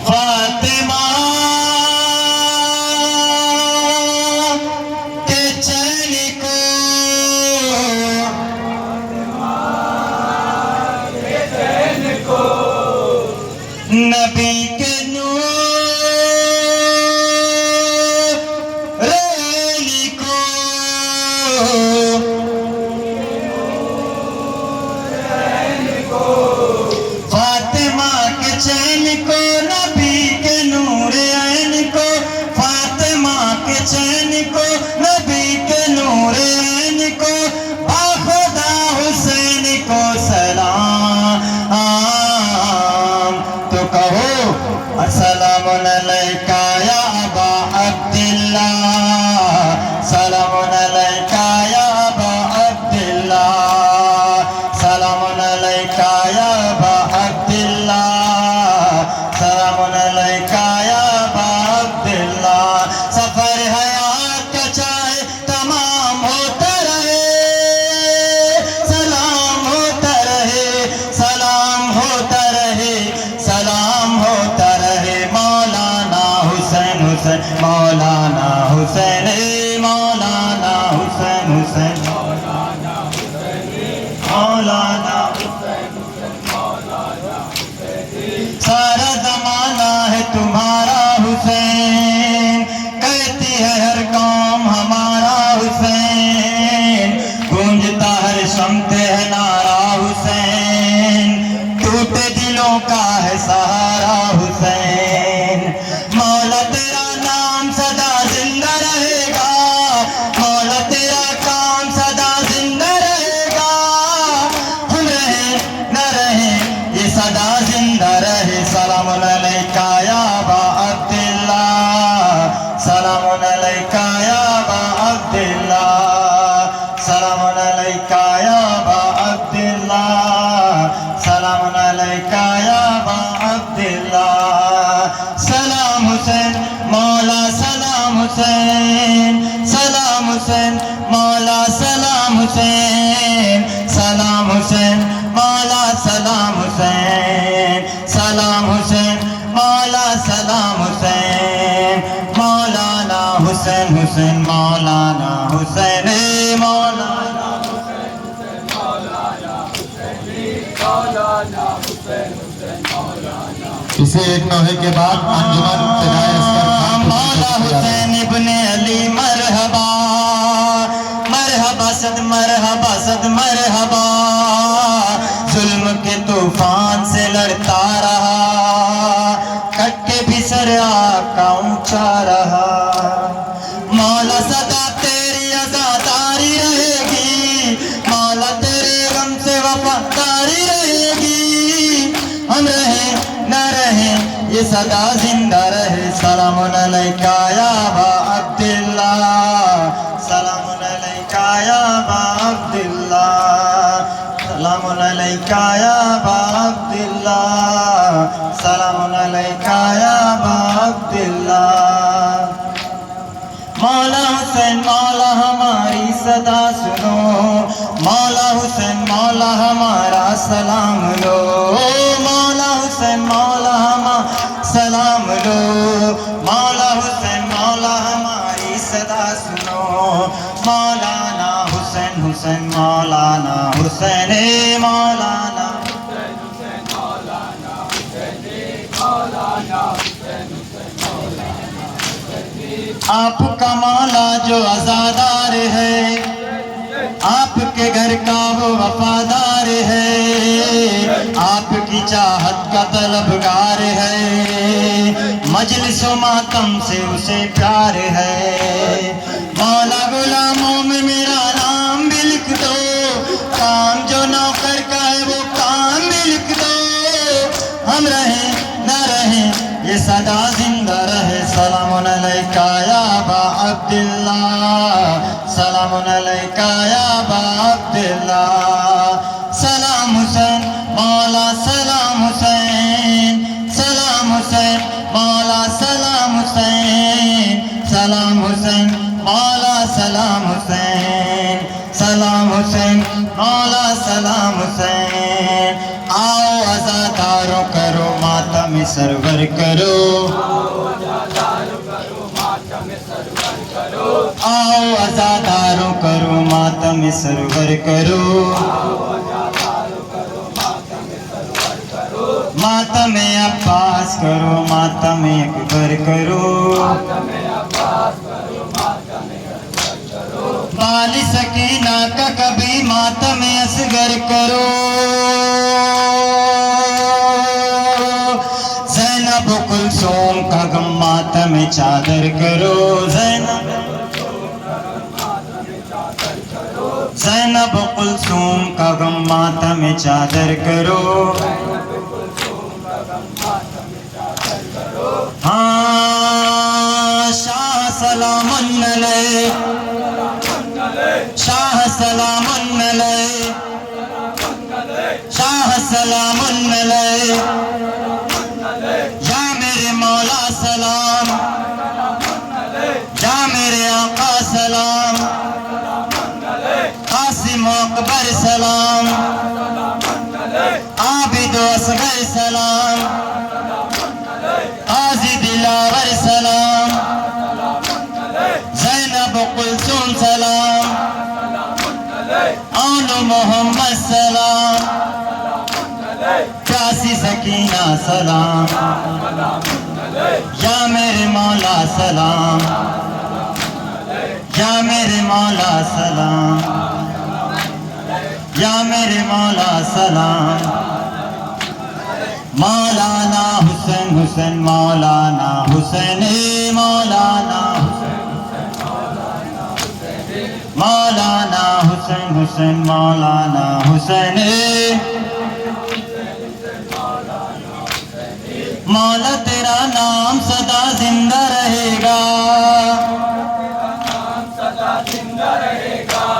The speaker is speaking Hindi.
फातिमा के चैन को, नबी के नूरैनी को, फातिमा के चैन को, नबी के नूरैन को, फातिमा के चैन को, नबी के नूरैन को, बाखुदा हुसैन को सलाम। तो कहो अस्सलामुन अलैका या अबा अब्दिल्लाह, सलामुन अलैका या अबा अब्दिल्लाह, सलामुन अलैका या अबा अब्दिल्लाह, सलामुन अलैका या अबा अब्दिल्लाह। सफर हयात का चाहे तमाम होता रहे, सलाम होता रहे, सलाम होता रहे, सलाम होता रहे। मौलाना हुसैन हुसैन, मौलाना हुसैन, मौलाना हुसैन हुसैन, मौलाना सारा जमाना है तुम्हारा हुसैन, कहती है हर कौम हमारा हुसैन, गूंजता हर शम्त है नारा हुसैन, टूटे दिलों का है सहारा हुसैन। मौला तेरा नाम सदा जिंदा रहेगा, मौला तेरा काम सदा जिंदा रहेगा, हम रहे न रहे ये सदा जिंदा रहे। सलामुन अलैका या अबा अब्दिल्लाह, सलामुन अलैका या अबा अब्दिल्लाह, सलामुन अलैका या अबा अब्दिल्लाह, सलामुन अलैका या अबा अब्दिल्लाह। सलाम हुसैन मौला, सलाम हुसैन, सलाम हुसैन मौला, सलाम हुसैन, सलाम हुसैन मौला, सलाम हुसैन, सलाम हुसैन मौला, सलाम हुसैन। मौलाना हुसैन हुसैन, मौलाना हुसैन, मौलाना इसे एक नौहे के बाद अंजुमन मौला हुसैन इब्ने अली मरहबा, मरहबा सद मरहबा सद मरहबा, जुल्म के तूफान से लड़ता रहा, कट के भी सर आका ऊंचा रहा। मौला सदा तेरी आजादारी रहेगी, मौला तेरे गम से वफादारी रहेगी, हम रहे न रहे ये सदा जिंदा रहे। सलामुन अलैका या अबा अब्दिल्लाह, सलामुन अलैका या अबा अब्दिल्लाह, सलामुन अलैका या अबा अब्दिल्लाह, सलामुन अलैका या अबा अब्दिल्लाह। मौला हुसैन मौला हमारी सदा सुनो, मौला हुसैन मौला हमारा सलाम लो, मौला हुसैन मौला हमारा सलाम लो, मौला हुसैन मौला हमारी सदा सुनो। मौलाना हुसैन हुसैन, मौलाना हुसैन, मौलाना आपका मौला जो आजादार है, आपके घर का वो वफादार है, आपकी चाहत का तलबगार है, मजलिस व मातम से उसे प्यार है। मौला गुलामों में मेरा नाम भी लिख दो, काम जो नौकर का है वो काम भी लिख दो, हम रहे न रहे ये सदा जिंदा रहे। सलामुन अलैका या अबा अब्दिल्लाह, सलामुन अलैका या अबा अब्दिल्लाह। सलाम हुसैन मौला, सलाम हुसैन, सलाम हुसैन मौला, सलाम हुसैन, सलाम हुसैन मौला, सलाम हुसैन, सलाम हुसैन मौला, सलाम हुसैन। आओ आजादारों करो सरवर करो, आओ आजादारों करो मातम सरवर करो, मातम अब्बास करो, मातम अकबर करो, वाली सकीना का कभी मातम असगर करो, ज़ैनब कुलसूम का गम मातम चादर करो, ज़ैनब कुलसूम का गम मातम चादर करो, हाँ शाह सलामुन अलैह, शाह सलामुन अलैह, शाह सलामुन अलैह, या मेरे मौला सलाम, या मेरे आका सलाम, कासिम अकबर सलाम, आबिद असगर सलाम, काजी दिलावर सलाम, ज़ैनब कुलसूम सलाम, आलो मोहम्मद सलाम, प्यासी सकीना सलाम, या मेरे मौला सलाम, या मेरे मौला सलाम, या मेरे मौला सलाम, मौलाना हुसैन हुसैन मौलाना हुसैन मौलाना मौलाना हुसैन हुसैन मौलाना हुसैन, मौला तेरा नाम